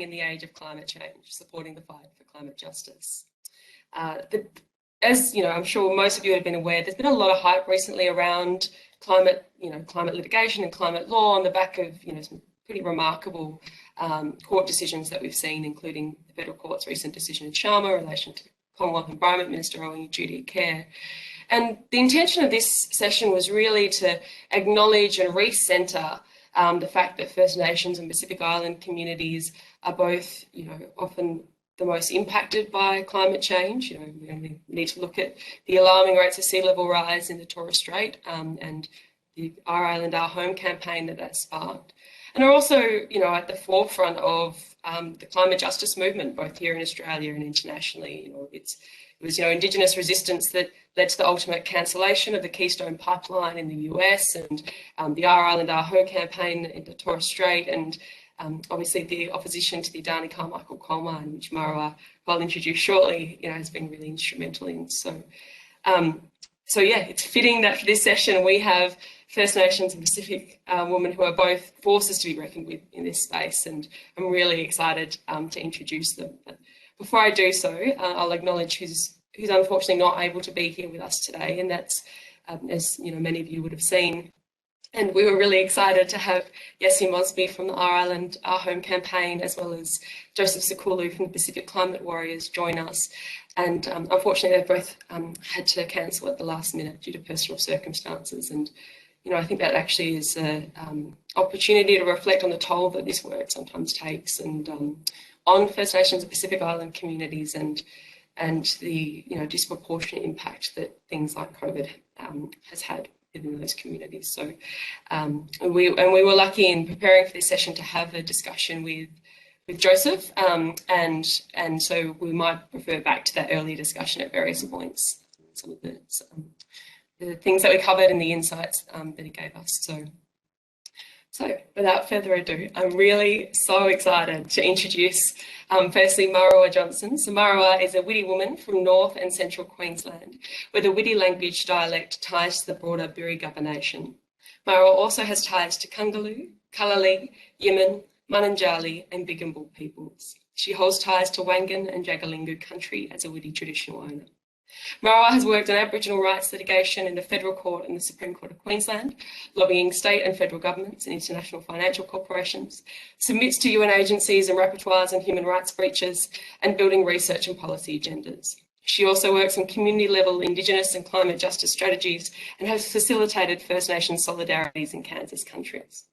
in the age of climate change, supporting the fight for climate justice. As you know, I'm sure most of you have been aware, there's been a lot of hype recently around climate litigation and climate law on the back of some pretty remarkable court decisions that we've seen, including the Federal Court's recent decision in Sharma in relation to Commonwealth Environment Minister owing duty of care. And the intention of this session was really to acknowledge and re-centre the fact that First Nations and Pacific Island communities are both, often the most impacted by climate change. We need to look at the alarming rates of sea level rise in the Torres Strait and the Our Island, Our Home campaign that sparked. And are also, at the forefront of the climate justice movement, both here in Australia and internationally. It was Indigenous resistance that led to the ultimate cancellation of the Keystone Pipeline in the US and the Our Island, Our Home campaign in the Torres Strait, and obviously the opposition to the Adani Carmichael coal mine, which Murrawah, who I'll introduce shortly, has been really instrumental in. So yeah, it's fitting that for this session we have First Nations and Pacific women who are both forces to be reckoned with in this space, and I'm really excited to introduce them. But before I do so, I'll acknowledge who's unfortunately not able to be here with us today, and that's, as many of you would have seen. And we were really excited to have Yessie Mosby from the Our Island, Our Home campaign, as well as Joseph Sekulu from the Pacific Climate Warriors join us. And unfortunately, they both had to cancel at the last minute due to personal circumstances. And, I think that actually is an opportunity to reflect on the toll that this work sometimes takes, and on First Nations and Pacific Island communities, and the disproportionate impact that things like COVID has had within those communities. So we were lucky in preparing for this session to have a discussion with Joseph, and so we might refer back to that earlier discussion at various points, some of the things that we covered and the insights that he gave us. So without further ado, I'm really so excited to introduce firstly Murrawah Johnson. So Murrawah is a Wirdi woman from North and Central Queensland, where the Wirdi language dialect ties to the broader Birri Nation. Murrawah also has ties to Kungaloo, Kalalii, Yiman, Mananjali and Bigambul peoples. She holds ties to Wangan and Jagalingou country as a Wirdi traditional owner. Murrawah has worked on Aboriginal rights litigation in the Federal Court and the Supreme Court of Queensland, lobbying state and federal governments and international financial corporations, submits to UN agencies and rapporteurs on human rights breaches, and building research and policy agendas. She also works on community-level Indigenous and climate justice strategies and has facilitated First Nations solidarities in Kansas countries.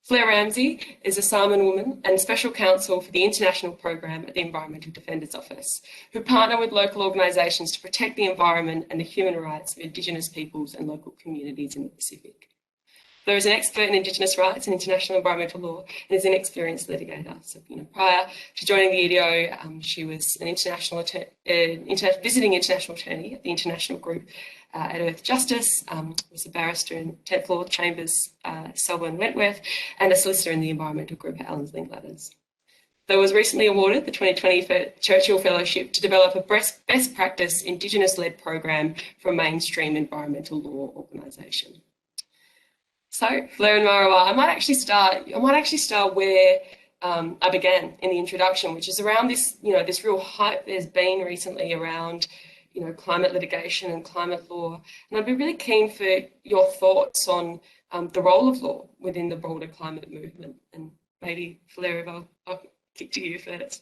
Flair Ramsey is a Samoan woman and Special Counsel for the International Program at the Environmental Defenders Office, who partner with local organisations to protect the environment and the human rights of Indigenous peoples and local communities in the Pacific. Flair is an expert in Indigenous rights and international environmental law and is an experienced litigator. So, prior to joining the EDO, she was an visiting international attorney at the International Group at Earth Justice, was a barrister in 10th Law Chambers, Selborne Wentworth, and a solicitor in the environmental group at Allens Linkladders. Flair was recently awarded the 2020 Churchill Fellowship to develop a best practice Indigenous-led program for a mainstream environmental law organisation. So, Flair and Murrawah, I might actually start where I began in the introduction, which is around this, this real hype there's been recently around climate litigation and climate law. And I'd be really keen for your thoughts on the role of law within the broader climate movement. And maybe, Flair, if I'll kick to you first.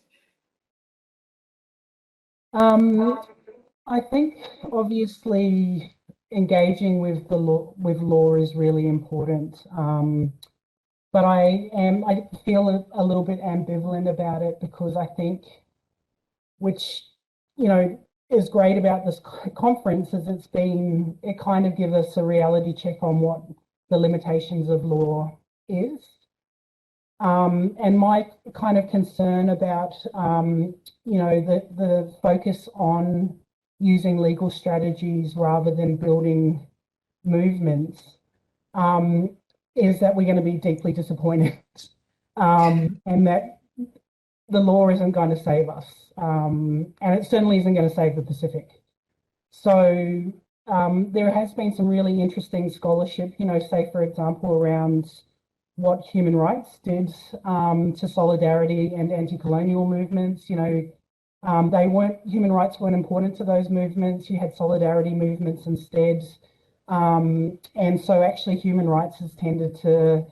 I think obviously engaging with law is really important. But I feel a little bit ambivalent about it, because I think, which, is great about this conference, is it kind of gives us a reality check on what the limitations of law is. And my kind of concern about, the focus on using legal strategies rather than building movements, is that we're going to be deeply disappointed, and that the law isn't going to save us, and it certainly isn't going to save the Pacific. So there has been some really interesting scholarship, say for example around what human rights did to solidarity and anti-colonial movements. You know, human rights weren't important to those movements. You had solidarity movements instead. And so actually human rights has tended to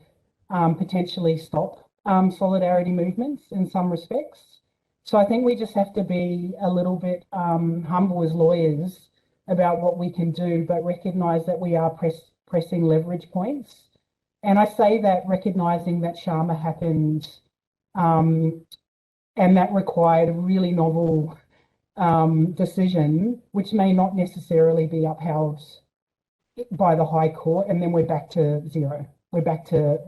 potentially stop solidarity movements in some respects. So I think we just have to be a little bit humble as lawyers about what we can do, but recognise that we are pressing leverage points. And I say that recognising that Sharma happened and that required a really novel decision, which may not necessarily be upheld by the High Court, and then we're back to zero. We're back to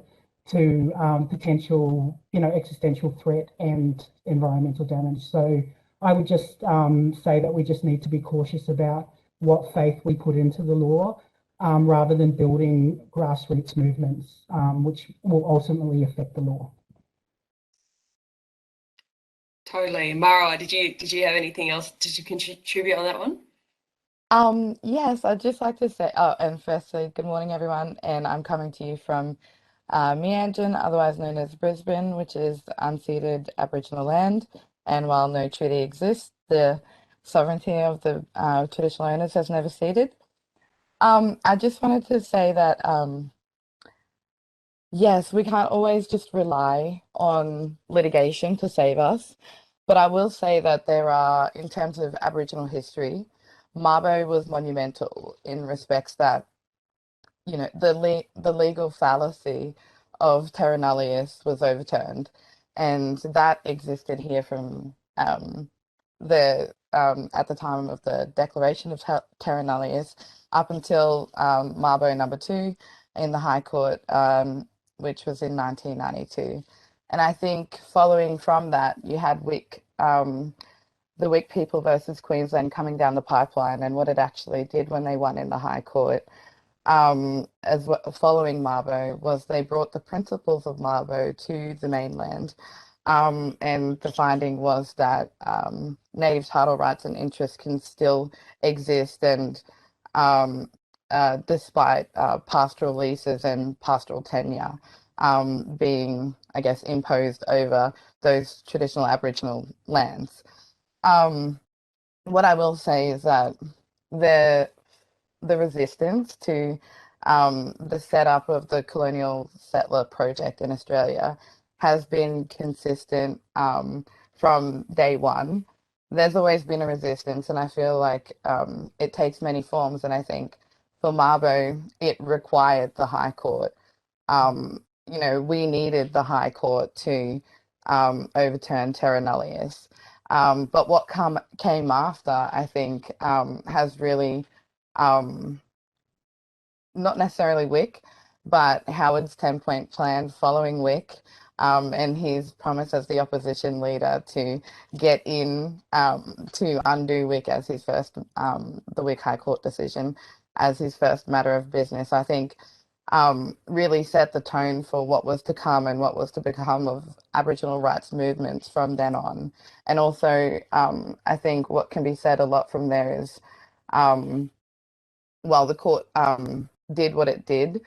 potential, existential threat and environmental damage. So I would just say that we just need to be cautious about what faith we put into the law, rather than building grassroots movements, which will ultimately affect the law. Totally. Murrawah, did you have anything else? Did you contribute on that one? Yes, I'd just like to say, and firstly, good morning, everyone. And I'm coming to you from Meanjin, otherwise known as Brisbane, which is unceded Aboriginal land. And while no treaty exists, the sovereignty of the traditional owners has never ceded. I just wanted to say that, yes, we can't always just rely on litigation to save us. But I will say that there are, in terms of Aboriginal history, Mabo was monumental in respects that, the legal fallacy of terra nullius was overturned, and that existed here from at the time of the declaration of terra nullius up until Mabo number 2 in the High Court, which was in 1992. And I think following from that, you had the Whig people versus Queensland coming down the pipeline, and what it actually did when they won in the High Court, following Mabo, was they brought the principles of Mabo to the mainland. And the finding was that native title rights and interests can still exist, and despite pastoral leases and pastoral tenure being, I guess, imposed over those traditional Aboriginal lands. What I will say is that the resistance to the setup of the colonial settler project in Australia has been consistent from day one. There's always been a resistance, and I feel like it takes many forms. And I think for Mabo, it required the High Court. We needed the High Court to overturn terra nullius. But what came after, I think, has really, not necessarily Wick, but Howard's 10-point plan following Wick, and his promise as the opposition leader to get in to undo Wick as his first, the Wick High Court decision as his first matter of business, I think really set the tone for what was to come and what was to become of Aboriginal rights movements from then on. And also, I think what can be said a lot from there is, while the court did what it did,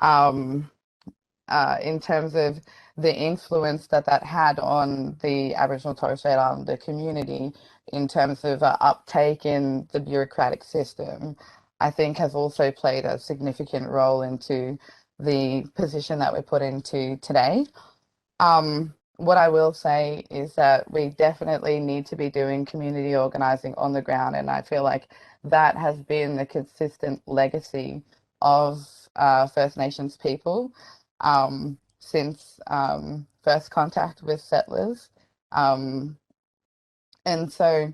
in terms of the influence that had on the Aboriginal and Torres Strait Islander community in terms of uptake in the bureaucratic system, I think has also played a significant role into the position that we're put into today. What I will say is that we definitely need to be doing community organising on the ground, and I feel like that has been the consistent legacy of First Nations people since first contact with settlers. And so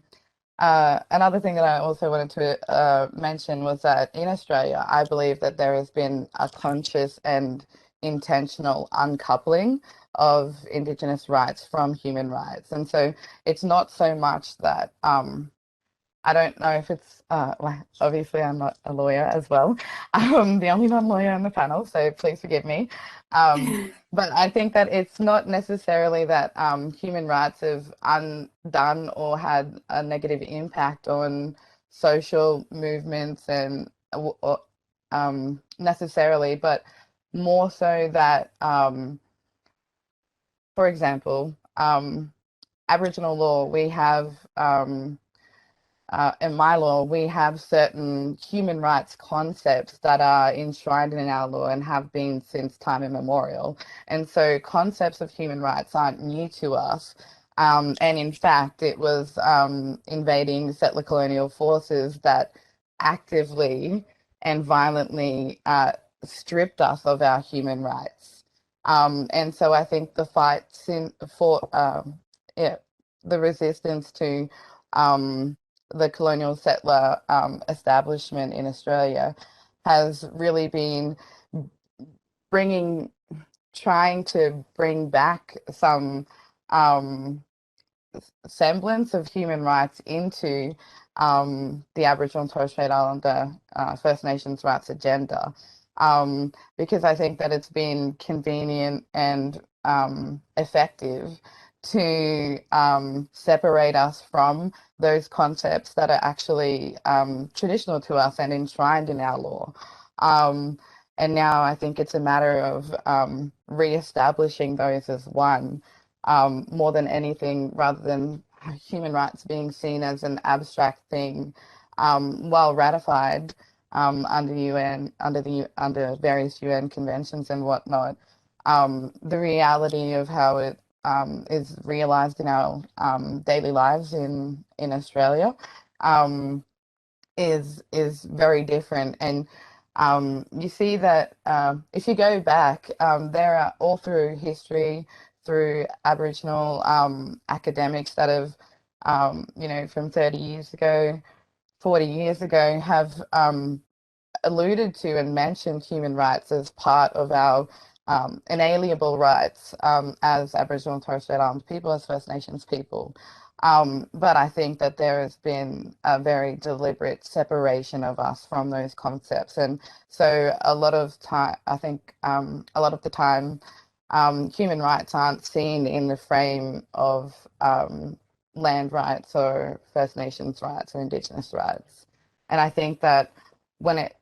another thing that I also wanted to mention was that in Australia, I believe that there has been a conscious and intentional uncoupling of Indigenous rights from human rights. And so it's not so much that I don't know if it's, obviously I'm not a lawyer as well. I'm the only non-lawyer on the panel, so please forgive me. But I think that it's not necessarily that human rights have undone or had a negative impact on social movements and necessarily, but more so that, for example, Aboriginal law, we have, in my law, we have certain human rights concepts that are enshrined in our law and have been since time immemorial. And so concepts of human rights aren't new to us. And in fact, it was invading settler colonial forces that actively and violently stripped us of our human rights. And so I think the fight for yeah, the resistance to the colonial settler establishment in Australia has really been trying to bring back some semblance of human rights into the Aboriginal and Torres Strait Islander First Nations rights agenda, because I think that it's been convenient and effective to separate us from those concepts that are actually traditional to us and enshrined in our law. And now I think it's a matter of re-establishing those as one, more than anything, rather than human rights being seen as an abstract thing, well ratified under under various UN conventions and whatnot. The reality of how it is realized in our daily lives in Australia is very different. And you see that if you go back, there are all through history, through Aboriginal academics that have, from 30 years ago, 40 years ago, have alluded to and mentioned human rights as part of our inalienable rights as Aboriginal and Torres Strait Islander people, as First Nations people. But I think that there has been a very deliberate separation of us from those concepts. And so a lot of time, I think a lot of the time, human rights aren't seen in the frame of land rights or First Nations rights or Indigenous rights. And I think that when it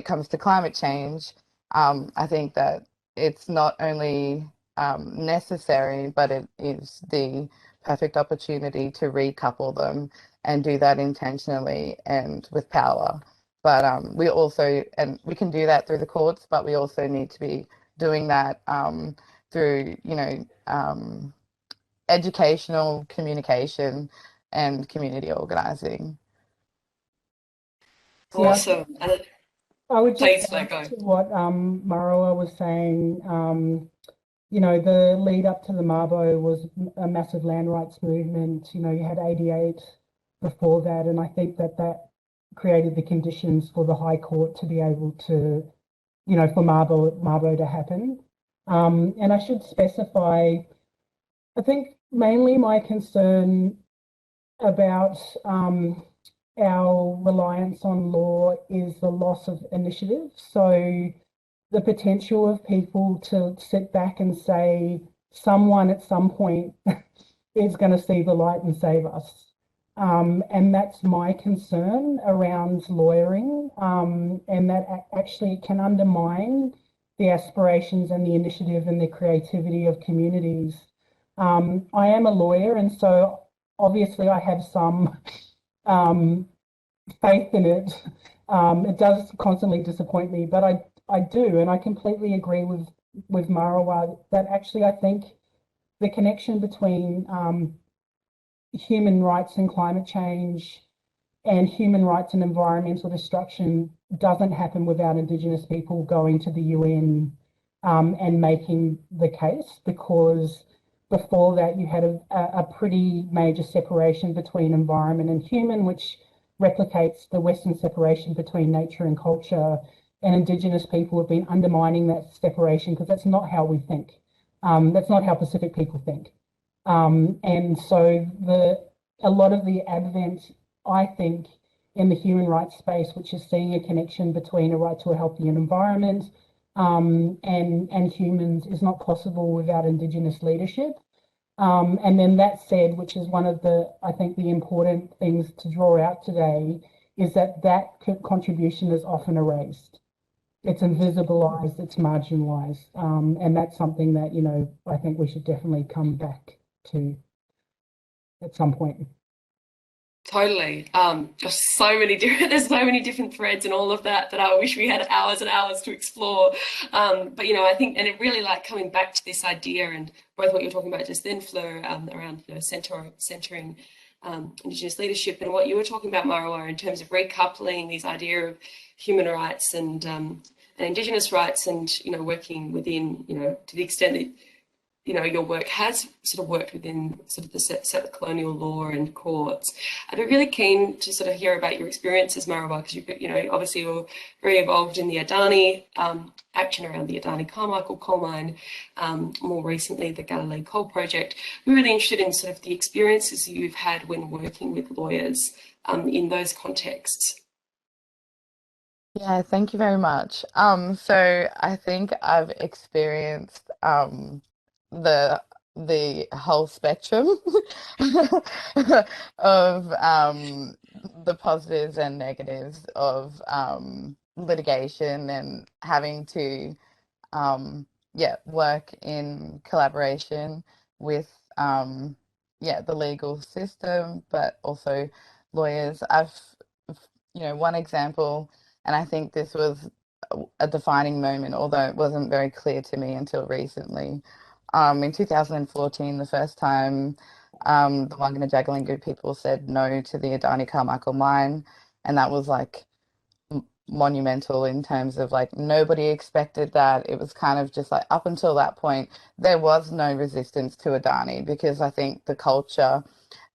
comes to climate change, I think that it's not only necessary, but it is the perfect opportunity to recouple them and do that intentionally and with power. But we can do that through the courts, but we also need to be doing that through, educational communication and community organizing. Awesome. I would Please, just Flair, add go. to what Murrawah was saying. The lead up to the Mabo was a massive land rights movement. You had 88 before that, and I think that created the conditions for the High Court to be able to, for Mabo to happen. And I should specify, I think mainly my concern about our reliance on law is the loss of initiative. So the potential of people to sit back and say, someone at some point is going to see the light and save us. And that's my concern around lawyering, and that actually can undermine the aspirations and the initiative and the creativity of communities. I am a lawyer, and so obviously I have some faith in it. It does constantly disappoint me, but I do, and I completely agree with Murrawah that actually I think the connection between human rights and climate change and human rights and environmental destruction doesn't happen without Indigenous people going to the UN and making the case, because before that you had a pretty major separation between environment and human, which replicates the Western separation between nature and culture. And Indigenous people have been undermining that separation because that's not how we think. That's not how Pacific people think. And so a lot of the advent, I think, in the human rights space, which is seeing a connection between a right to a healthy environment and humans, is not possible without Indigenous leadership. And then that said, which is one of I think the important things to draw out today, is that contribution is often erased. it's invisibilized, it's marginalized, and that's something that, you know, I think we should definitely come back to at some point. Totally. There's so many different threads and all of that I wish we had hours and hours to explore. But you know, I think, and it really like coming back to this idea and both what you were talking about just then, Fleur, around, you know, centering Indigenous leadership, and what you were talking about, Murrawah, in terms of recoupling this idea of human rights and Indigenous rights, and, you know, working within, you know, to the extent that, you know, your work has sort of worked within sort of the settler colonial law and courts. I'd be really keen to sort of hear about your experiences, Murrawah, because you know, obviously you're very involved in the Adani action around the Adani Carmichael coal mine, more recently the Galilee Coal Project. We're really interested in sort of the experiences you've had when working with lawyers in those contexts. Yeah, thank you very much. So I think I've experienced the the whole spectrum of the positives and negatives of litigation and having to work in collaboration with the legal system, but also lawyers. You know, one example, and I think this was a defining moment, although it wasn't very clear to me until recently. In 2014, the first time the Wangan and Jagalingou people said no to the Adani Carmichael mine, and that was like monumental in terms of like nobody expected that. It was kind of just like up until that point, there was no resistance to Adani because I think the culture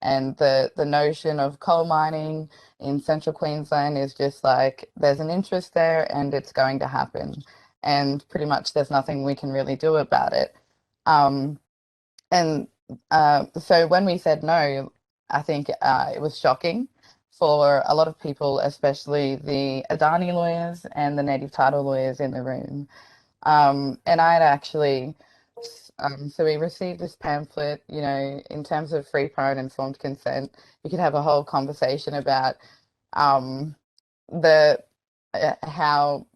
and the notion of coal mining in central Queensland is just like there's an interest there and it's going to happen. And pretty much there's nothing we can really do about it. Um, and so when we said no, I think it was shocking for a lot of people, especially the Adani lawyers and the native title lawyers in the room. And I'd actually, so we received this pamphlet, you know, in terms of free, prior, and informed consent. We could have a whole conversation about the how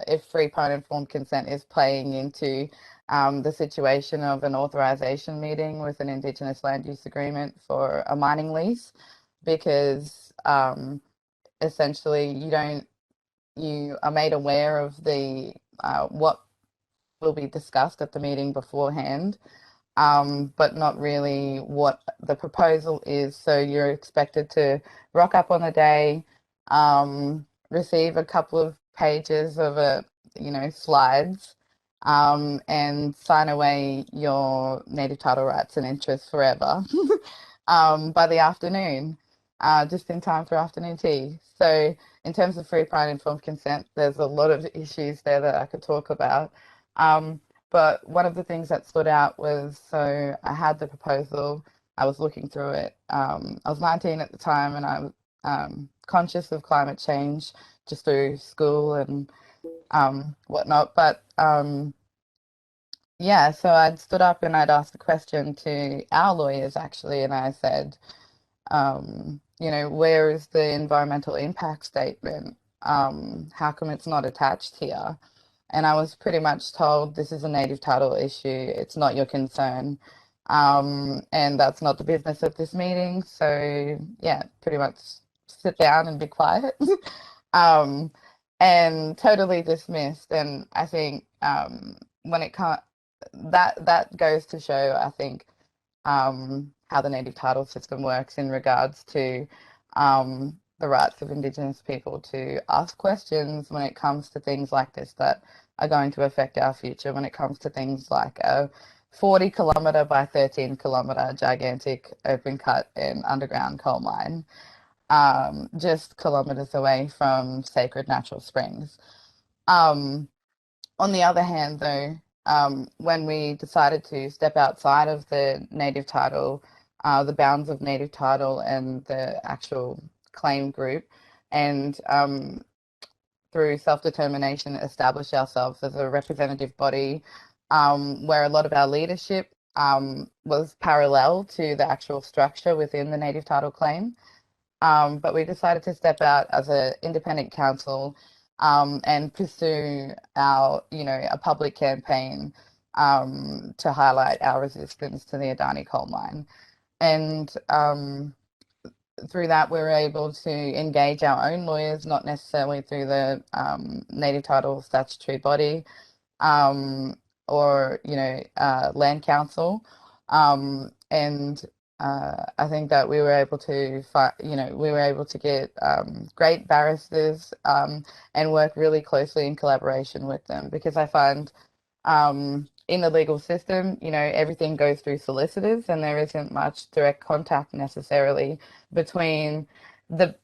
if free, prior, and informed consent is playing into the situation of an authorization meeting with an Indigenous land use agreement for a mining lease, because essentially you are made aware of the what will be discussed at the meeting beforehand, but not really what the proposal is. So you're expected to rock up on the day, receive a couple of pages of slides, and sign away your native title rights and interests forever by the afternoon, just in time for afternoon tea. So in terms of free, prior, and informed consent, there's a lot of issues there that I could talk about. But one of the things that stood out was, so I had the proposal, I was looking through it. I was 19 at the time, and I was conscious of climate change just through school and whatnot. But yeah, so I'd stood up and I'd asked a question to our lawyers actually, and I said, you know, where is the environmental impact statement? How come it's not attached here? And I was pretty much told this is a native title issue, it's not your concern. And that's not the business of this meeting. So yeah, pretty much sit down and be quiet. um, and totally dismissed. And I think when it comes, that goes to show, I think, how the native title system works in regards to the rights of Indigenous people to ask questions when it comes to things like this that are going to affect our future, when it comes to things like a 40-kilometre by 13-kilometre gigantic open cut and underground coal mine, just kilometres away from sacred natural springs. On the other hand, though, when we decided to step outside of the native title, the bounds of native title and the actual claim group, and through self-determination establish ourselves as a representative body, where a lot of our leadership was parallel to the actual structure within the native title claim. But we decided to step out as an independent counsel, and pursue our, a public campaign to highlight our resistance to the Adani coal mine. And through that, we were able to engage our own lawyers, not necessarily through the native title statutory body or, land council. And I think that we were able to get great barristers and work really closely in collaboration with them, because I find in the legal system, everything goes through solicitors, and there isn't much direct contact necessarily between the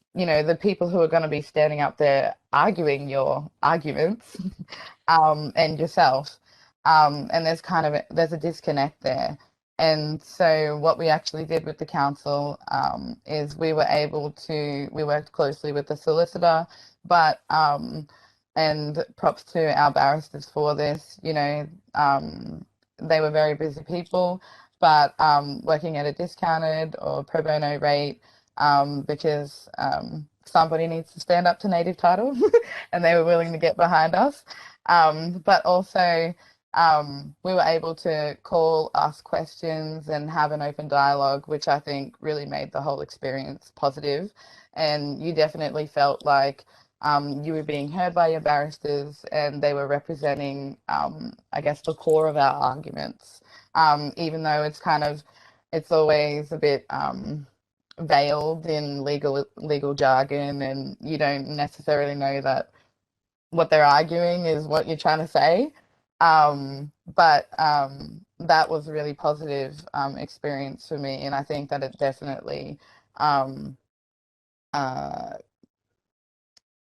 people who are going to be standing up there arguing your arguments and yourself. And there's a disconnect there. And so what we actually did with the council is we worked closely with the solicitor, but and props to our barristers for this. They were very busy people, but working at a discounted or pro bono rate because somebody needs to stand up to native title and they were willing to get behind us. But also we were able to call, ask questions and have an open dialogue, which I think really made the whole experience positive. And you definitely felt like you were being heard by your barristers, and they were representing, I guess, the core of our arguments, even though it's always a bit veiled in legal jargon, and you don't necessarily know that what they're arguing is what you're trying to say. But that was a really positive experience for me, and I think that it definitely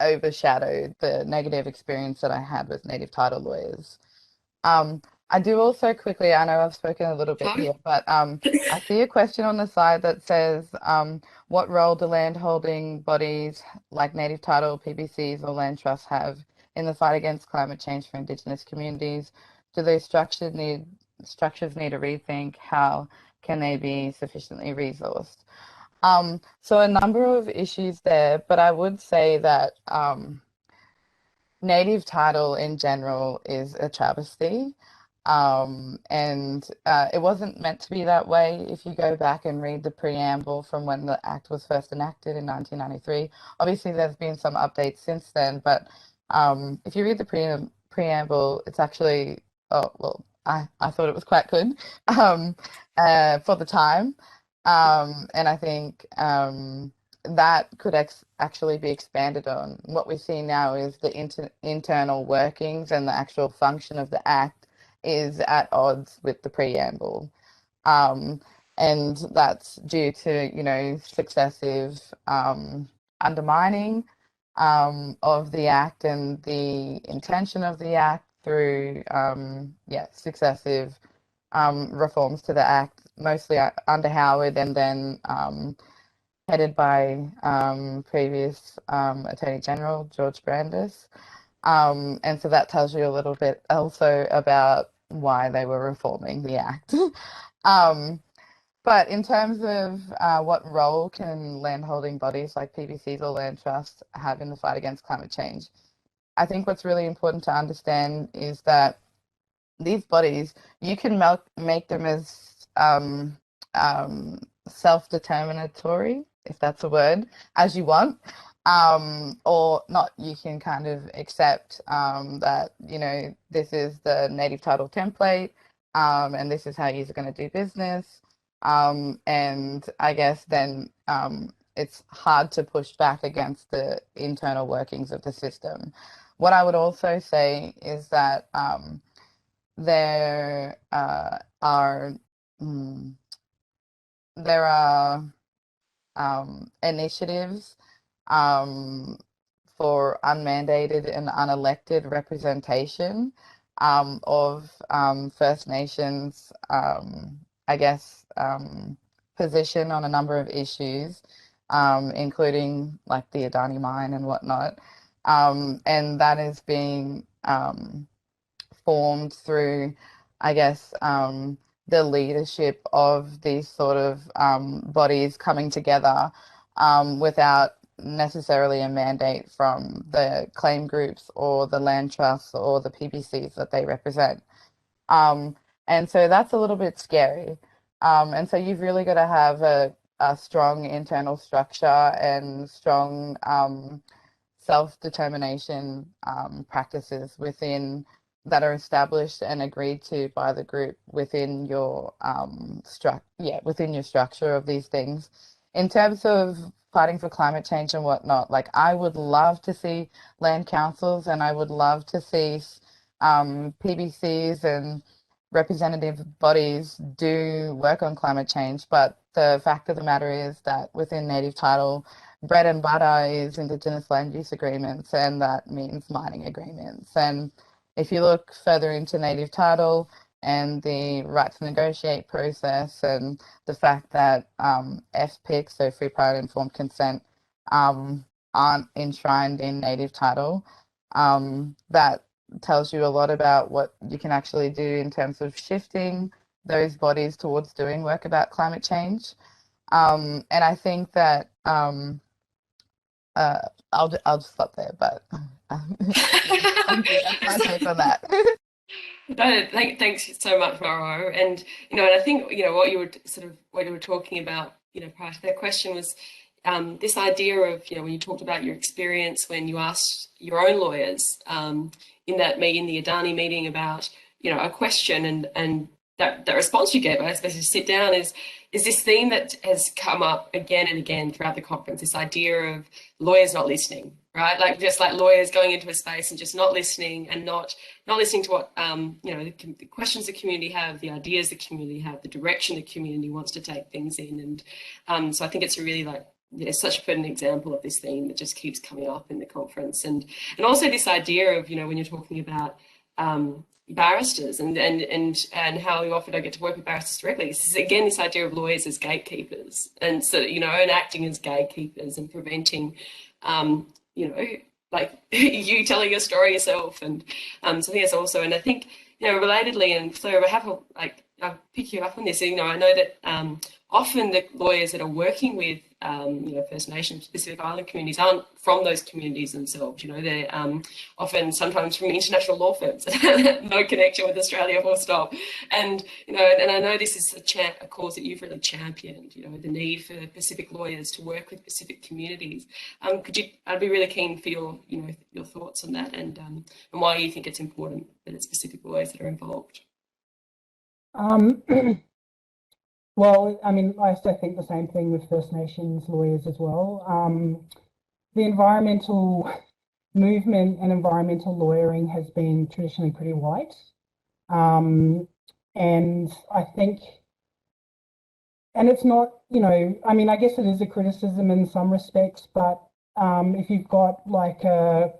overshadowed the negative experience that I had with native title lawyers. I do also quickly, I know I've spoken a little bit here, but I see a question on the side that says, what role do land holding bodies like native title, PBCs or land trusts have in the fight against climate change for Indigenous communities? Do those structures need a rethink? How can they be sufficiently resourced? So a number of issues there, but I would say that native title in general is a travesty. And it wasn't meant to be that way. If you go back and read the preamble from when the Act was first enacted in 1993, obviously there's been some updates since then, but if you read the preamble, it's actually, I thought it was quite good for the time. And I think that could actually be expanded on. What we see now is the internal workings and the actual function of the Act is at odds with the preamble. And that's due to, successive undermining of the Act and the intention of the Act through, successive reforms to the Act, mostly under Howard, and then headed by previous Attorney General George Brandis. And so that tells you a little bit also about why they were reforming the Act. But in terms of what role can landholding bodies like PBCs or land trusts have in the fight against climate change, I think what's really important to understand is that these bodies, you can make them as self-determinatory, if that's a word, as you want, or not. You can kind of accept that, this is the native title template, and this is how you're going to do business. And I guess then it's hard to push back against the internal workings of the system. What I would also say is that there are initiatives for unmandated and unelected representation of First Nations, position on a number of issues, including like the Adani mine and whatnot. And that is being formed through, the leadership of these sort of bodies coming together without necessarily a mandate from the claim groups or the land trusts or the PPCs that they represent. And so that's a little bit scary. And so you've really got to have a strong internal structure and strong self-determination practices within that are established and agreed to by the group within your within your structure of these things. In terms of fighting for climate change and whatnot, like I would love to see land councils and I would love to see PBCs and representative bodies do work on climate change, but the fact of the matter is that within native title, bread and butter is Indigenous land use agreements, and that means mining agreements. And if you look further into native title and the right to negotiate process and the fact that FPIC, so free, prior, and informed consent, aren't enshrined in native title, that tells you a lot about what you can actually do in terms of shifting those bodies towards doing work about climate change. And I think that I'll just stop there, but that's my take on that. No, thanks so much, Murrawah. And and I think what you were talking about, prior to that question was this idea of when you talked about your experience when you asked your own lawyers in the Adani meeting about a question and that response you gave, I suppose, to sit down is this theme that has come up again and again throughout the conference, this idea of lawyers not listening, right? Like just like lawyers going into a space and just not listening and not listening to what the questions the community have, the ideas the community have, the direction the community wants to take things in. And so I think it's a really such an example of this theme that just keeps coming up in the conference, and also this idea of when you're talking about barristers and how we often don't get to work with barristers directly. This is again this idea of lawyers as gatekeepers, and so and acting as gatekeepers and preventing like you telling your story yourself, and so I think that's also, and I think relatedly, and Fleur, I'll pick you up on this. I know that often the lawyers that are working with First Nations, Pacific Island communities aren't from those communities themselves. They're often sometimes from international law firms that have no connection with Australia, full stop. And and I know this is a cause that you've really championed. The need for Pacific lawyers to work with Pacific communities. I'd be really keen for your your thoughts on that, and why you think it's important that it's Pacific lawyers that are involved. Well, I mean, I also think the same thing with First Nations lawyers as well. The environmental movement and environmental lawyering has been traditionally pretty white. And I think, and it's not, I mean, I guess it is a criticism in some respects, but if you've got like a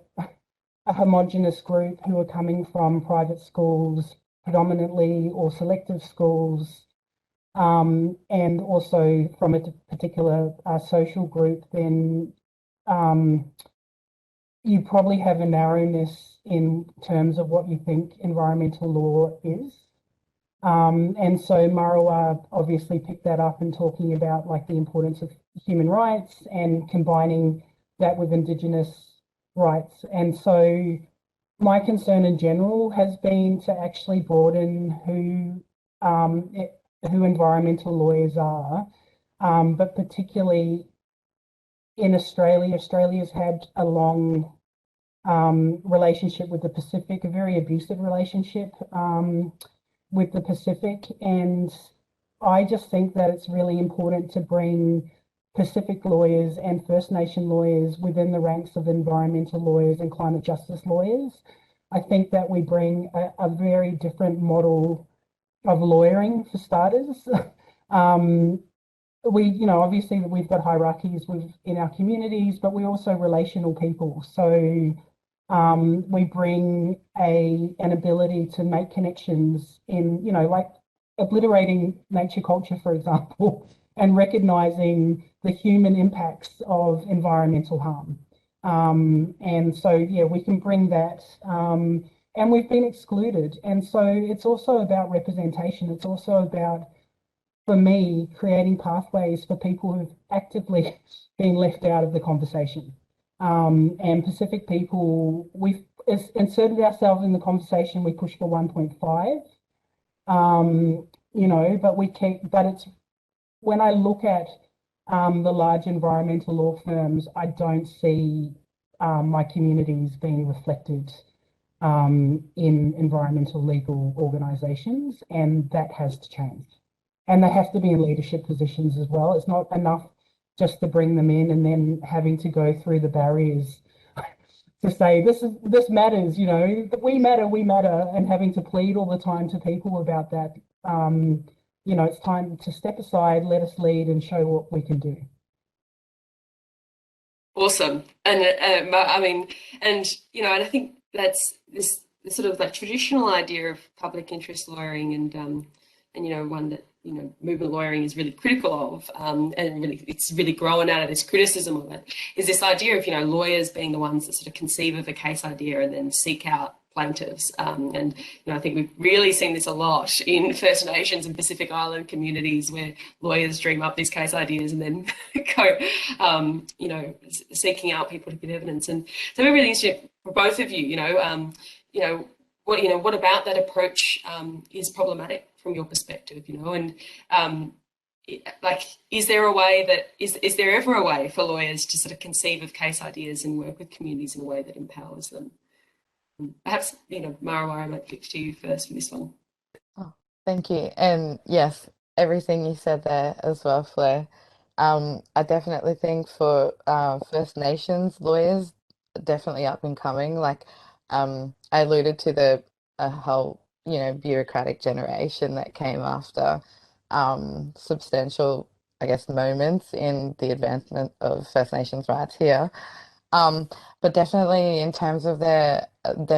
homogenous group who are coming from private schools predominantly or selective schools, and also from a particular social group, then you probably have a narrowness in terms of what you think environmental law is. And so Murrawah obviously picked that up in talking about like the importance of human rights and combining that with Indigenous rights. And so my concern in general has been to actually broaden who environmental lawyers are, but particularly in Australia. Australia's had a long relationship with the Pacific, a very abusive relationship with the Pacific, and I just think that it's really important to bring Pacific lawyers and First Nation lawyers within the ranks of environmental lawyers and climate justice lawyers. I think that we bring a very different model of lawyering, for starters. Obviously we've got hierarchies in our communities, but we're also relational people. So we bring an ability to make connections in, like obliterating nature culture, for example, and recognizing the human impacts of environmental harm. And so, yeah, we can bring that. And we've been excluded. And so it's also about representation. It's also about for me, creating pathways for people who've actively been left out of the conversation. And Pacific people, we've inserted ourselves in the conversation. We push for 1.5, but it's when I look at the large environmental law firms, I don't see my communities being reflected in environmental legal organisations, and that has to change. And they have to be in leadership positions as well. It's not enough just to bring them in and then having to go through the barriers to say this matters, we matter, and having to plead all the time to people about that. It's time to step aside, let us lead, and show what we can do. Awesome. And and I think that's this sort of that traditional idea of public interest lawyering and one that movement lawyering is really critical of, and really it's really grown out of this criticism of it, is this idea of lawyers being the ones that sort of conceive of a case idea and then seek out plaintiffs. I think we've really seen this a lot in First Nations and Pacific Island communities where lawyers dream up these case ideas and then go, seeking out people to give evidence. And so we're really interested for both of you, what about that approach is problematic from your perspective, is there a way that is there ever a way for lawyers to sort of conceive of case ideas and work with communities in a way that empowers them? Perhaps, Murrawah, I might flick to you first for this one. Oh, thank you. And yes, everything you said there as well, Flair. I definitely think for First Nations lawyers, definitely up and coming. Like I alluded to the whole, bureaucratic generation that came after substantial, I guess, moments in the advancement of First Nations rights here. But definitely in terms of there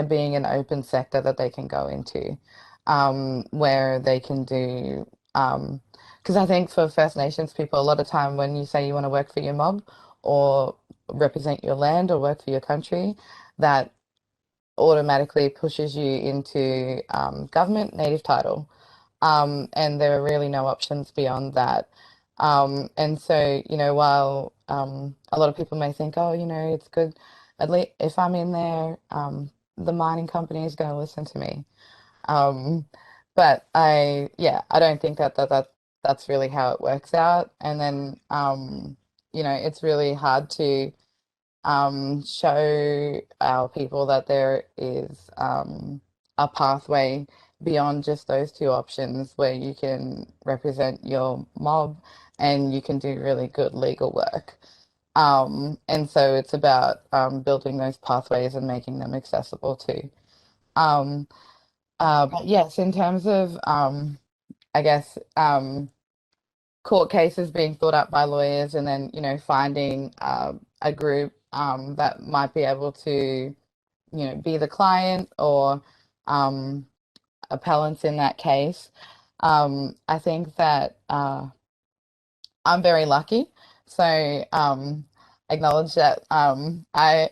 being an open sector that they can go into, where they can do, because I think for First Nations people, a lot of time when you say you want to work for your mob or represent your land or work for your country, that automatically pushes you into government native title. And there are really no options beyond that. And so, while a lot of people may think, oh, it's good, at least if I'm in there, the mining company is going to listen to me. But I don't think that's really how it works out. And then, it's really hard to show our people that there is a pathway beyond just those two options where you can represent your mob and you can do really good legal work. And so it's about building those pathways and making them accessible too. But yes, in terms of, I guess, court cases being thought up by lawyers and then, finding a group that might be able to, be the client or appellants in that case. I think that I'm very lucky. So acknowledge that I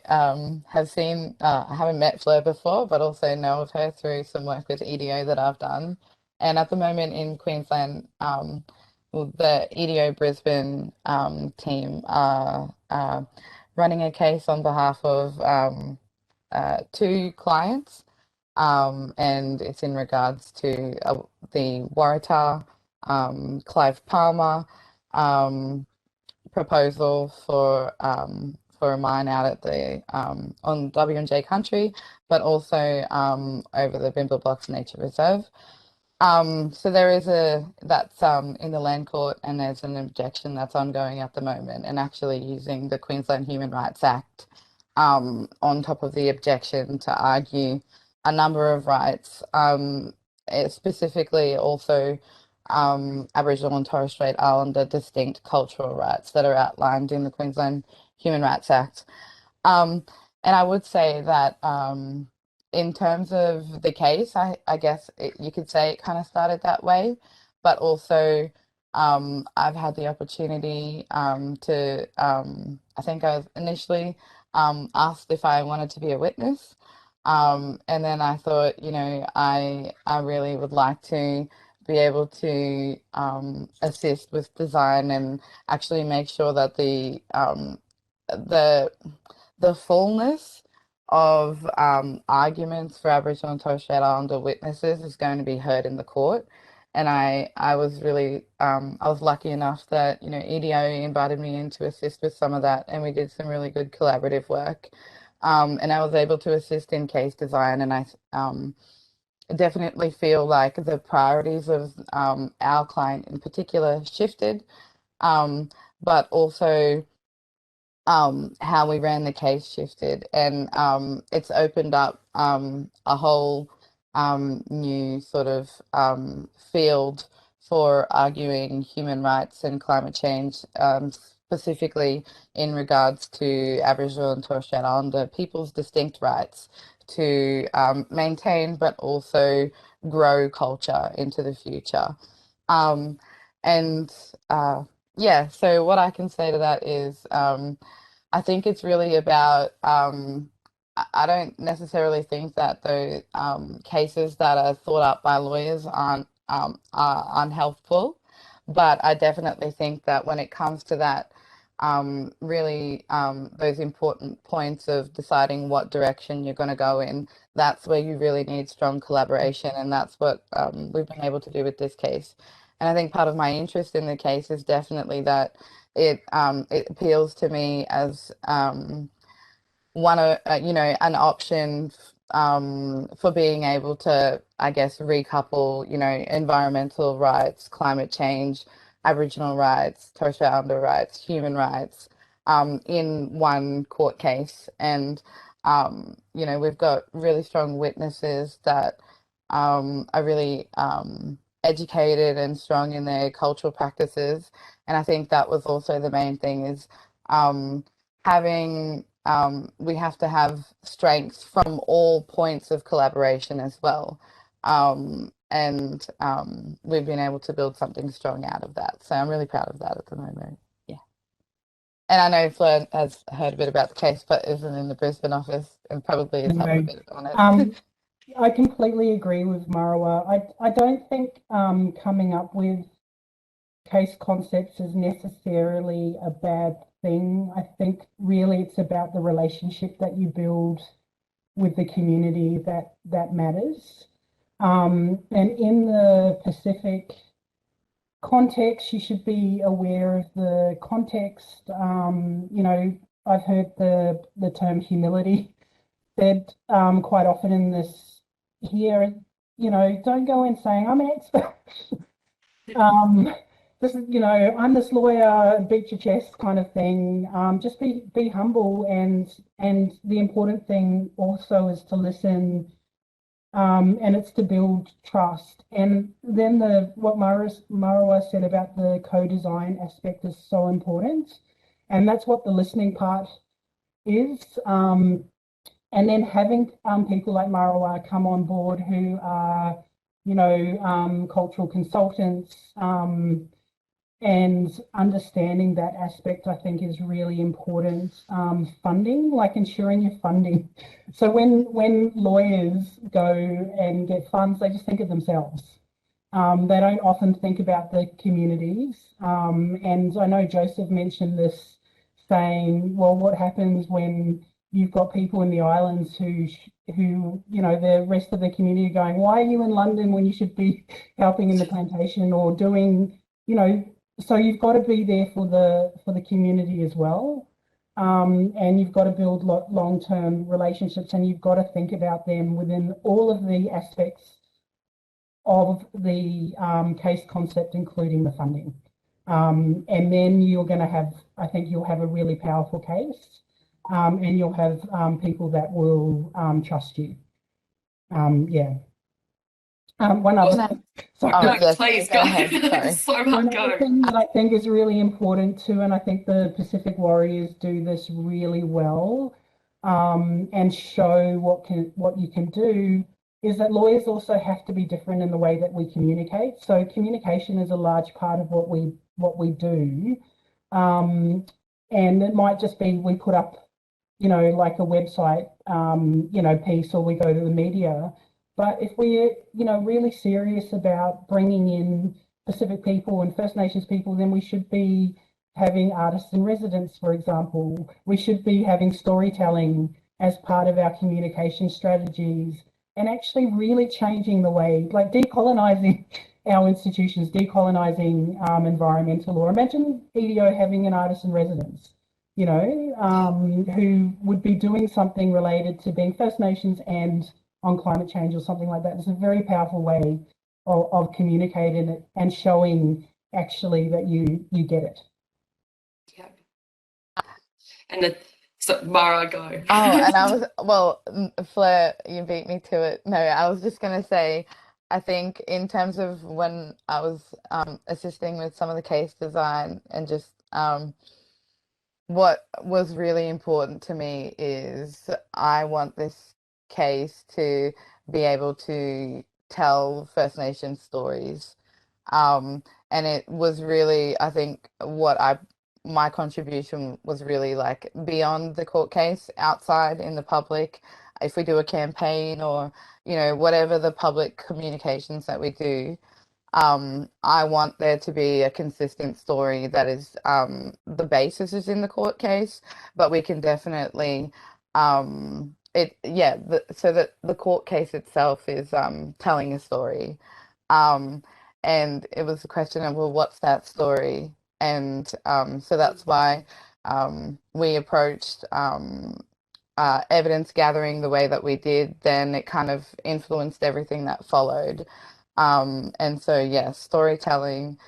have seen, I haven't met Fleur before, but also know of her through some work with EDO that I've done. And at the moment in Queensland, the EDO Brisbane team are running a case on behalf of two clients, and it's in regards to the Waratah Clive Palmer proposal for a mine out at the on W&J country, but also over the Bimba Blocks Nature Reserve. So there is that's in the Land Court, and there's an objection that's ongoing at the moment, and actually using the Queensland Human Rights Act on top of the objection to argue a number of rights, specifically also Aboriginal and Torres Strait Islander distinct cultural rights that are outlined in the Queensland Human Rights Act. And I would say that in terms of the case, I guess you could say it kind of started that way, but also I've had the opportunity to, I think I was initially asked if I wanted to be a witness. And then I thought, I really would like to be able to assist with design and actually make sure that the fullness of arguments for Aboriginal and Torres Strait Islander witnesses is going to be heard in the court. And I was really I was lucky enough that EDO invited me in to assist with some of that, and we did some really good collaborative work. And I was able to assist in case design, and I definitely feel like the priorities of our client in particular shifted, but also how we ran the case shifted, and it's opened up a whole new sort of field for arguing human rights and climate change, specifically in regards to Aboriginal and Torres Strait Islander people's distinct rights to maintain but also grow culture into the future. Yeah, so what I can say to that is I think it's really about, I don't necessarily think that the cases that are thought up by lawyers are unhelpful, but I definitely think that when it comes to that, really those important points of deciding what direction you're going to go in, that's where you really need strong collaboration, and that's what we've been able to do with this case. And I think part of my interest in the case is definitely that it appeals to me as one of an option for being able to, I guess, recouple environmental rights, climate change, Aboriginal rights, Torres Strait Islander rights, human rights in one court case. And we've got really strong witnesses that are really educated and strong in their cultural practices. And I think that was also the main thing is we have to have strengths from all points of collaboration as well. We've been able to build something strong out of that. So I'm really proud of that at the moment. Yeah. And I know Fleur has heard a bit about the case, but isn't in the Brisbane office and probably is up a bit on it. I completely agree with Murrawah. I don't think coming up with case concepts is necessarily a bad thing. I think really it's about the relationship that you build with the community that matters. And in the Pacific context, you should be aware of the context. I've heard the term humility said quite often in this here. Don't go in saying I'm an expert. This is, I'm this lawyer, beat your chest kind of thing. Just be humble, and the important thing also is to listen, and it's to build trust. And then what Murrawah said about the co-design aspect is so important, and that's what the listening part is. And then having people like Murrawah come on board who are, cultural consultants, and understanding that aspect, I think, is really important. Funding, like ensuring your funding. So when lawyers go and get funds, they just think of themselves. They don't often think about the communities. And I know Joseph mentioned this, saying, well, what happens when you've got people in the islands who the rest of the community going, why are you in London when you should be helping in the plantation or doing, so you've got to be there for the community as well. And you've got to build long-term relationships, and you've got to think about them within all of the aspects of the case concept, including the funding. And then you're going to have, I think you'll have a really powerful case. And you'll have people that will trust you. Yeah. One other thing. Sorry. No, please go. One other thing that I think is really important too, and I think the Pacific Warriors do this really well, and show what you can do, is that lawyers also have to be different in the way that we communicate. So communication is a large part of what we do, and it might just be we put up, like a website, piece, or we go to the media. But if we're, really serious about bringing in Pacific people and First Nations people, then we should be having artists in residence, for example. We should be having storytelling as part of our communication strategies and actually really changing the way, like decolonizing our institutions, decolonizing environmental law. Imagine EDO having an artist in residence, who would be doing something related to being First Nations and on climate change or something like that. It's a very powerful way of communicating it and showing actually that you get it. Yeah. And so Mara, go. Oh, and I was, well, Fleur, you beat me to it. No, I was just going to say, I think in terms of when I was assisting with some of the case design and just what was really important to me is I want this case to be able to tell First Nations stories. And it was really, I think, my contribution was really like beyond the court case, outside in the public. If we do a campaign or, whatever the public communications that we do, I want there to be a consistent story that is the basis is in the court case, but we can definitely so that the court case itself is telling a story. And it was a question of, well, what's that story? And so that's why we approached evidence gathering the way that we did. Then it kind of influenced everything that followed. And so, yeah, storytelling,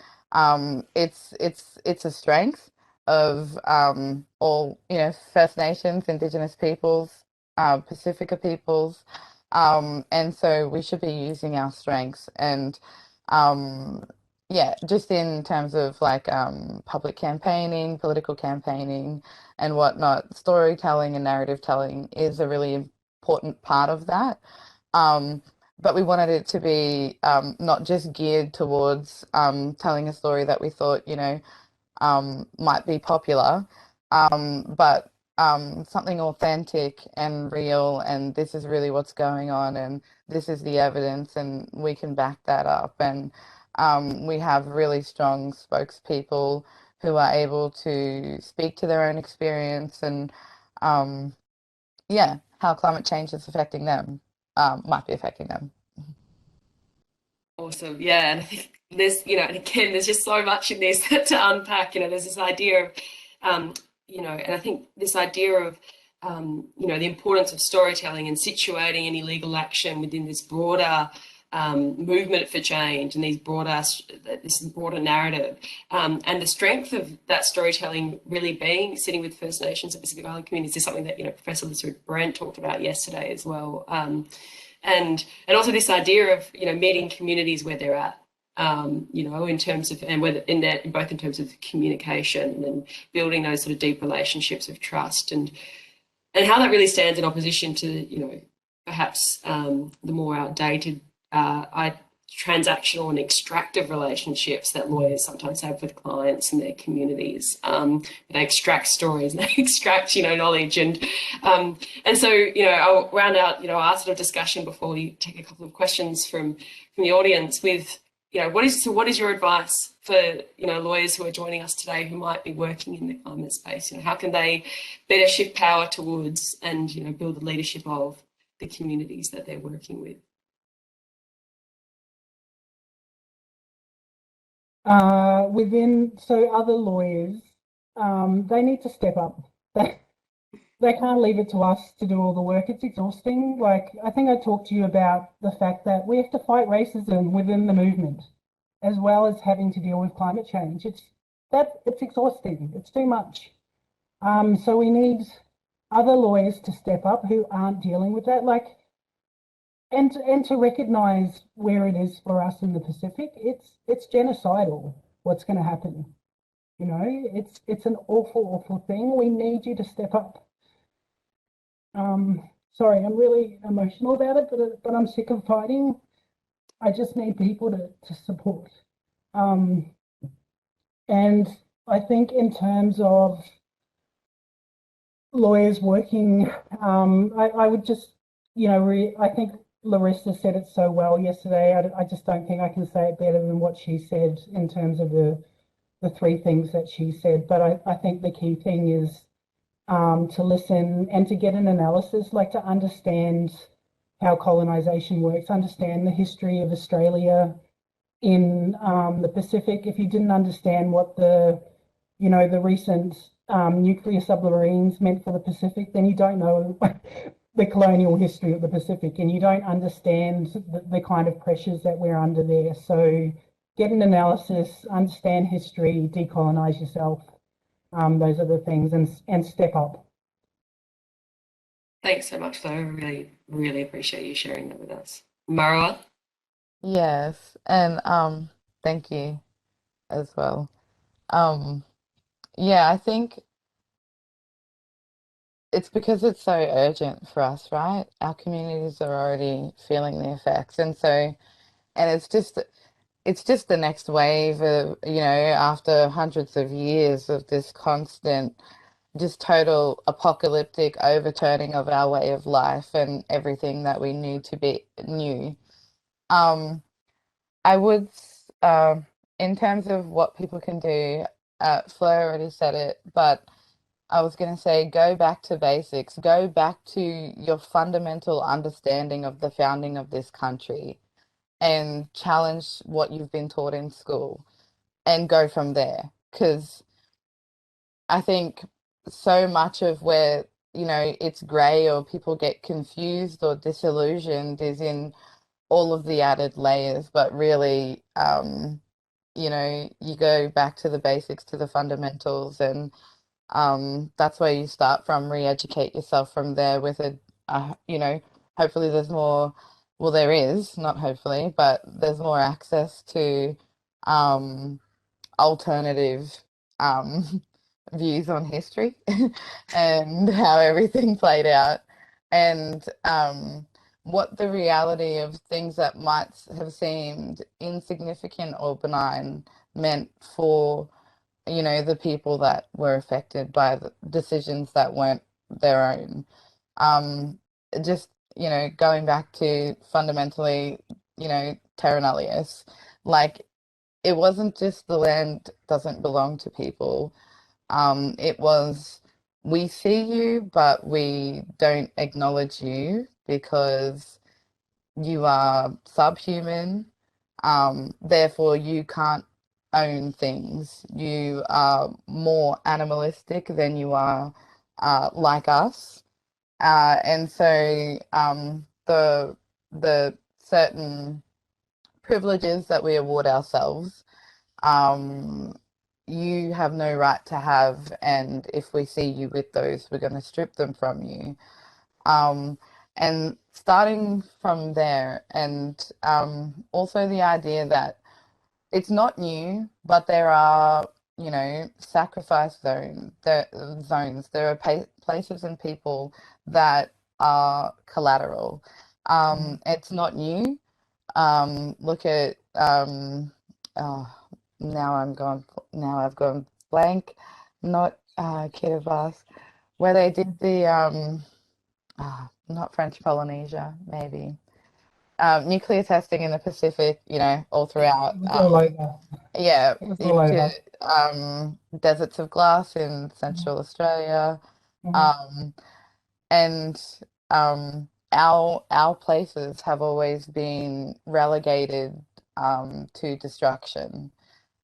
it's a strength of all, First Nations, Indigenous peoples, Pacifica peoples. And so we should be using our strengths and yeah, just in terms of like public campaigning, political campaigning and whatnot, storytelling and narrative telling is a really important part of that. But we wanted it to be not just geared towards telling a story that we thought, might be popular, but something authentic and real, and this is really what's going on, and this is the evidence, and we can back that up. And we have really strong spokespeople who are able to speak to their own experience and, how climate change is affecting them, might be affecting them. Awesome. Yeah. And I think there's, and again, there's just so much in this to unpack. There's this idea of, and I think this idea of, the importance of storytelling and situating any legal action within this broader movement for change and this broader narrative, and the strength of that storytelling really being sitting with First Nations and Pacific Island communities is something that Professor Elizabeth Brent talked about yesterday as well, and also this idea of meeting communities where they're at, in terms of, and whether both in terms of communication and building those sort of deep relationships of trust, and how that really stands in opposition to perhaps the more outdated transactional and extractive relationships that lawyers sometimes have with clients and their communities. They extract stories, they extract, knowledge, and so, I'll round out, our sort of discussion before we take a couple of questions from the audience with, what is your advice for, lawyers who are joining us today who might be working in the climate space? How can they better shift power towards and, build the leadership of the communities that they're working with? Other lawyers, they need to step up. They can't leave it to us to do all the work. It's exhausting. Like, I think I talked to you about the fact that we have to fight racism within the movement, as well as having to deal with climate change. It's exhausting. It's too much. So we need other lawyers to step up who aren't dealing with that. And to recognise where it is for us in the Pacific. It's genocidal what's going to happen. It's an awful thing. We need you to step up. Sorry, I'm really emotional about it, but I'm sick of fighting. I just need people to support. And I think in terms of lawyers working, I would just, I think Larissa said it so well yesterday. I just don't think I can say it better than what she said in terms of the three things that she said. But I think the key thing is to listen and to get an analysis, like to understand how colonisation works, understand the history of Australia in the Pacific. If you didn't understand what the recent nuclear submarines meant for the Pacific, then you don't know the colonial history of the Pacific, and you don't understand the kind of pressures that we're under there. So get an analysis, understand history, decolonize yourself. Those are the things, and step up. Thanks so much, Flo. I really, really appreciate you sharing that with us. Murrawah? Yes, and thank you as well. Um, yeah, I think it's because it's so urgent for us, right? Our communities are already feeling the effects, and so and it's just the next wave of, after hundreds of years of this constant, just total apocalyptic overturning of our way of life and everything that we knew to be new. Um, I would, in terms of what people can do, Fleur already said it, but I was going to say go back to basics, go back to your fundamental understanding of the founding of this country and challenge what you've been taught in school and go from there. Because I think so much of where, it's grey or people get confused or disillusioned is in all of the added layers, but really, you go back to the basics, to the fundamentals, and that's where you start from, re-educate yourself from there with hopefully there's more, well, there is, not hopefully, but there's more access to um, alternative um, views on history and how everything played out, and what the reality of things that might have seemed insignificant or benign meant for, the people that were affected by the decisions that weren't their own. Um, just, going back to fundamentally, terra nullius, like it wasn't just the land doesn't belong to people. It was we see you, but we don't acknowledge you because you are subhuman. Therefore, you can't own things. You are more animalistic than you are like us. And so the certain privileges that we award ourselves, um, you have no right to have, and if we see you with those, we're going to strip them from you. Um, and starting from there, and also the idea that it's not new, but there are, sacrifice zones. There are places and people that are collateral. It's not new. Look at oh, now I've gone blank. Not Kiribati, where they did the not French Polynesia, maybe. Nuclear testing in the Pacific, all throughout. It was all over. Yeah, It was all into over. deserts of glass in Central Australia. Mhm. Um, and our places have always been relegated to destruction.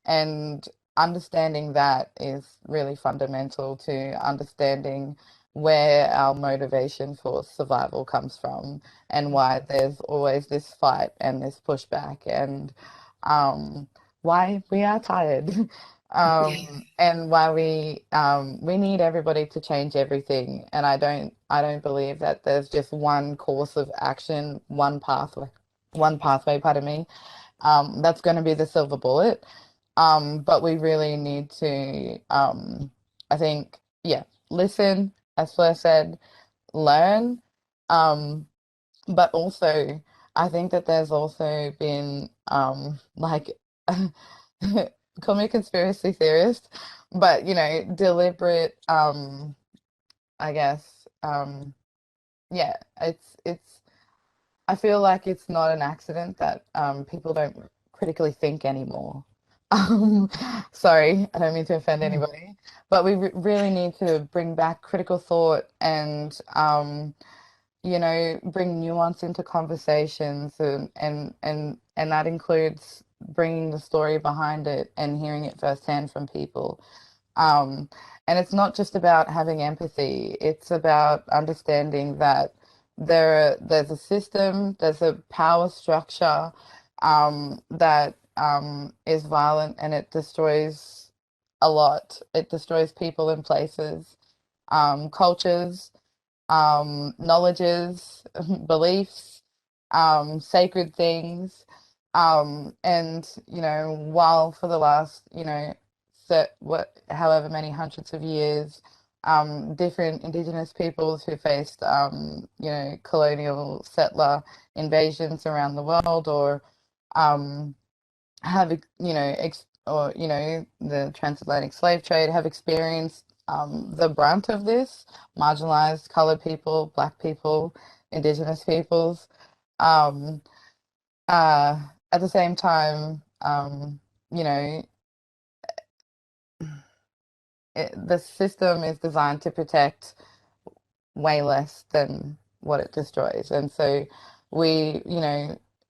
And understanding that is really fundamental to understanding where our motivation for survival comes from and why there's always this fight and this pushback and why we are tired. And why we need everybody to change everything. And I don't believe that there's just one course of action, one pathway, pardon me, that's going to be the silver bullet. But we really need to, I think, yeah, listen, as Fleur said, learn. Um, but also, I think that there's also been, like, call me a conspiracy theorist, but, deliberate, I guess, yeah, it's I feel like it's not an accident that people don't critically think anymore. Um, Sorry, I don't mean to offend anybody, but we really need to bring back critical thought and bring nuance into conversations, and that includes bringing the story behind it and hearing it firsthand from people. Um, and it's not just about having empathy, it's about understanding that there's a system, there's a power structure that is violent, and it destroys a lot. It destroys people and places, cultures, knowledges, beliefs, sacred things. And, while for the last, however many hundreds of years, different Indigenous peoples who faced, colonial settler invasions around the world, or um, have, the transatlantic slave trade, have experienced the brunt of this, marginalized colored people, black people, Indigenous peoples. Um, at the same time, you know, the system is designed to protect way less than what it destroys. And so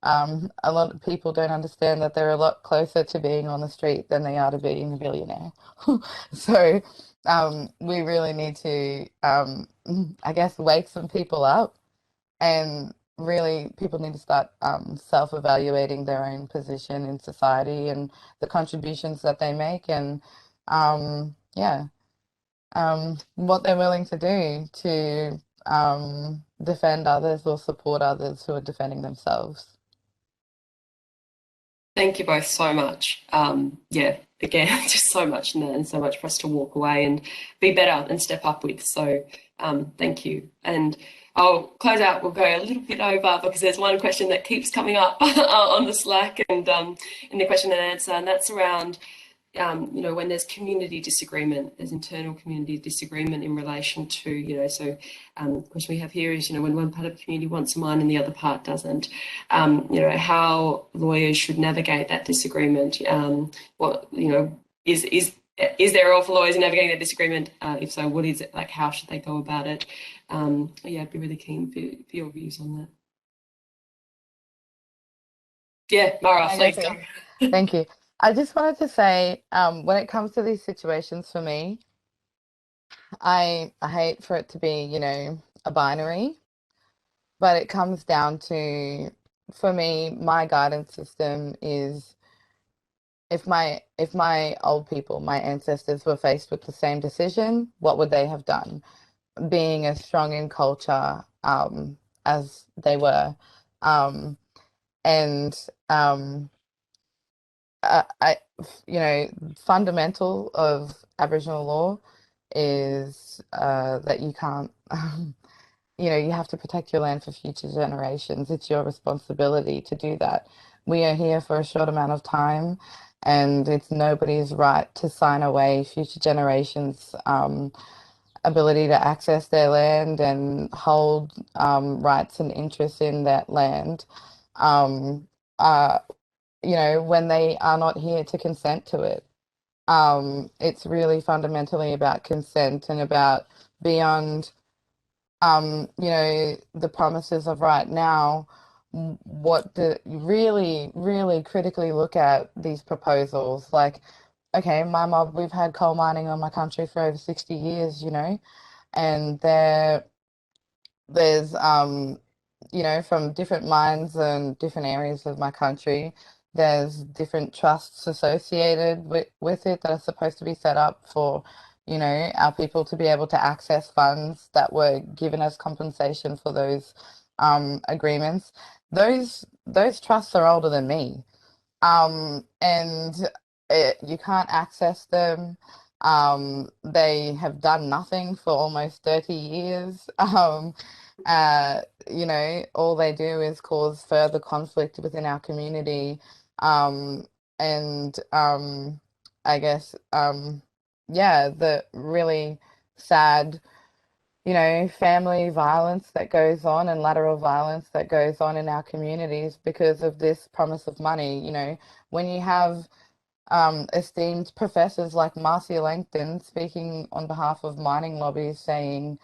a lot of people don't understand that they're a lot closer to being on the street than they are to being a billionaire. So we really need to, I guess, wake some people up, and really people need to start self-evaluating their own position in society and the contributions that they make, and yeah, what they're willing to do to defend others or support others who are defending themselves. Thank you both so much. Yeah, again, just so much in there, and so much for us to walk away and be better and step up with. So thank you. And I'll close out. We'll go a little bit over because there's one question that keeps coming up on the Slack and in the question and answer, and that's around when there's community disagreement, there's internal community disagreement in relation to, the question we have here is, when one part of the community wants a mine and the other part doesn't, how lawyers should navigate that disagreement. Is there a role for lawyers in navigating that disagreement? If so, what is it? Like, how should they go about it? Yeah, I'd be really keen for your views on that. Yeah, Mara, please go. Thank you. I just wanted to say, when it comes to these situations for me, I hate for it to be, a binary, but it comes down to, for me, my guidance system is if my old people, my ancestors were faced with the same decision, what would they have done? Being as strong in culture as they were. Um, and I, fundamental of Aboriginal law is that you can't, you have to protect your land for future generations. It's your responsibility to do that. We are here for a short amount of time, and it's nobody's right to sign away future generations' ability to access their land and hold rights and interests in that land. Um, uh, when they are not here to consent to it. It's really fundamentally about consent and about beyond, the promises of right now, what the really, really critically look at these proposals. Like, okay, we've had coal mining on my country for over 60 years, and there's from different mines and different areas of my country, there's different trusts associated with it that are supposed to be set up for, our people to be able to access funds that were given as compensation for those agreements. Those trusts are older than me. And you can't access them. They have done nothing for almost 30 years. All they do is cause further conflict within our community. And I guess, the really sad you know, family violence that goes on and lateral violence that goes on in our communities because of this promise of money. You know, when you have esteemed professors like Marcia Langton speaking on behalf of mining lobbies saying,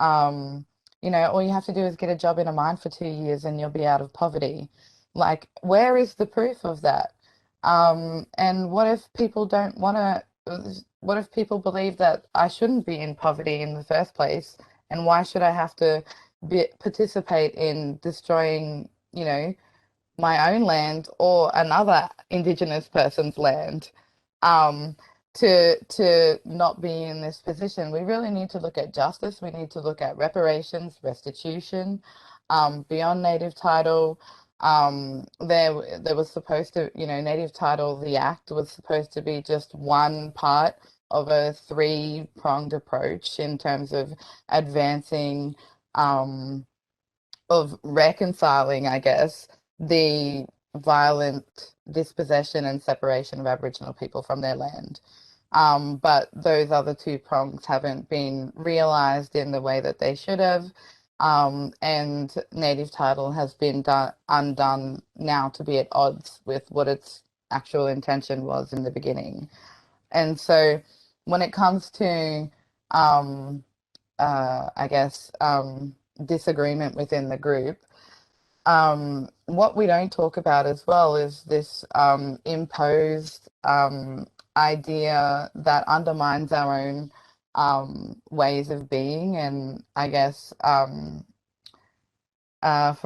you know, all you have to do is get a job in a mine for 2 years and you'll be out of poverty. Like, where is the proof of that? And what if people don't want to, what if people believe that I shouldn't be in poverty in the first place? And why should I have to participate in destroying, you know, my own land or another Indigenous person's land um, to not be in this position? We really need to look at justice. We need to look at reparations, restitution, beyond native title. There was supposed to, you know, native title, the act was supposed to be just one part of a three-pronged approach in terms of advancing of reconciling, I guess, the violent dispossession and separation of Aboriginal people from their land. But those other two prongs haven't been realised in the way that they should have. And native title has been undone now to be at odds with what its actual intention was in the beginning. And so when it comes to, I guess, disagreement within the group, what we don't talk about as well is this imposed idea that undermines our own ways of being. And I guess, for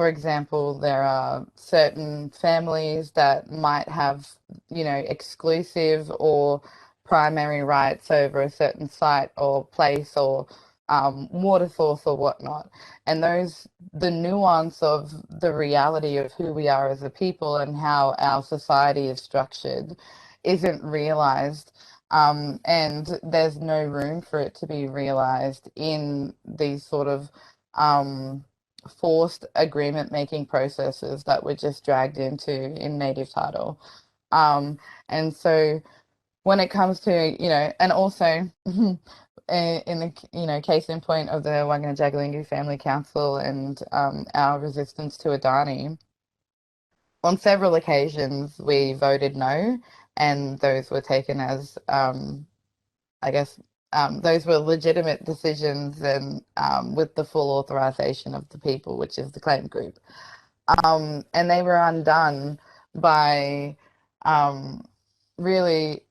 example, there are certain families that might have, you know, exclusive or primary rights over a certain site or place or water source or whatnot. And the nuance of the reality of who we are as a people and how our society is structured isn't realized. And there's no room for it to be realized in these sort of forced agreement making processes that we're just dragged into in native title. And so when it comes to, you know, and also in the, you know, case in point of the Wangan and Jagalingou Family Council and our resistance to Adani, on several occasions we voted no, and those were taken as, I guess, those were legitimate decisions and with the full authorization of the people, which is the claim group. And they were undone by really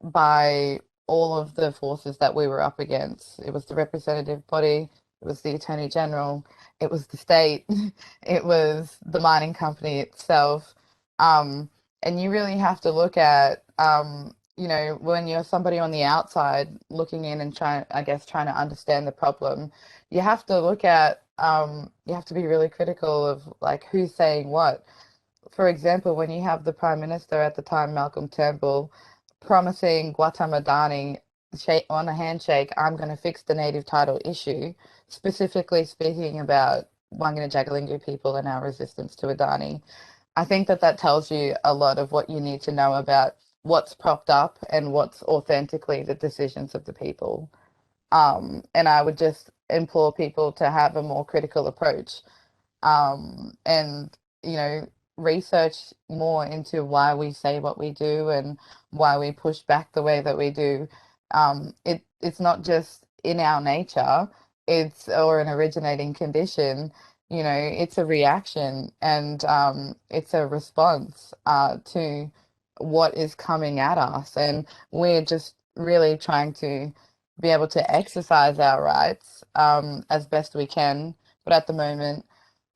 by all of the forces that we were up against. It was the representative body, it was the Attorney General, it was the state, it was the mining company itself. And you really have to look at, you know, when you're somebody on the outside looking in and trying to understand the problem, you have to look at, you have to be really critical of like who's saying what. For example, when you have the Prime Minister at the time, Malcolm Turnbull, promising Guatamadani on a handshake, I'm going to fix the native title issue, specifically speaking about Wangan and Jagalingou people and our resistance to Adani. I think that tells you a lot of what you need to know about what's propped up and what's authentically the decisions of the people. And I would just implore people to have a more critical approach and, you know, research more into why we say what we do and why we push back the way that we do. It's not just in our nature, or an originating condition, you know, it's a reaction and it's a response to what is coming at us. And we're just really trying to be able to exercise our rights as best we can. But at the moment,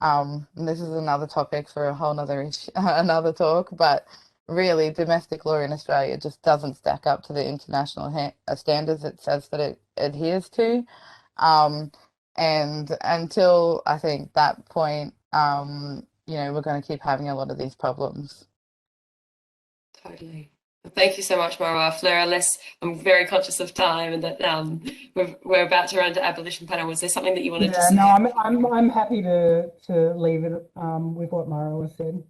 and this is another topic for a whole nother another talk, but really domestic law in Australia just doesn't stack up to the international standards it says that it adheres to. And until I think that point, you know, we're going to keep having a lot of these problems. Totally. Thank you so much, Murrawah. Fleur, unless I'm very conscious of time and that we're about to run to abolition panel. Was there something that you wanted to say? No, I'm happy to leave it with what Murrawah said.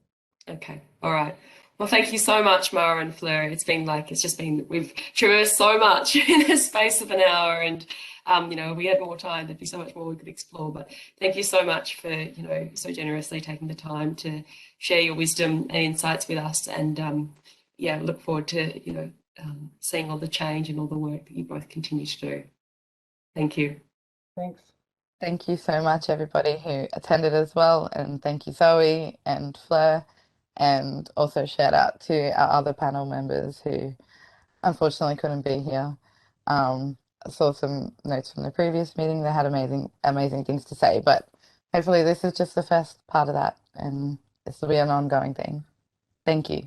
Okay, all right. Well, thank you so much, Mara and Fleur. We've traversed so much in the space of an hour, and You know, if we had more time, there'd be so much more we could explore. But thank you so much for, you know, so generously taking the time to share your wisdom and insights with us. And yeah, look forward to, you know, seeing all the change and all the work that you both continue to do. Thank you. Thanks. Thank you so much, everybody who attended as well. And thank you, Zoe and Fleur. And also shout out to our other panel members who unfortunately couldn't be here. I saw some notes from the previous meeting. They had amazing things to say, but hopefully this is just the first part of that, and this will be an ongoing thing. Thank you.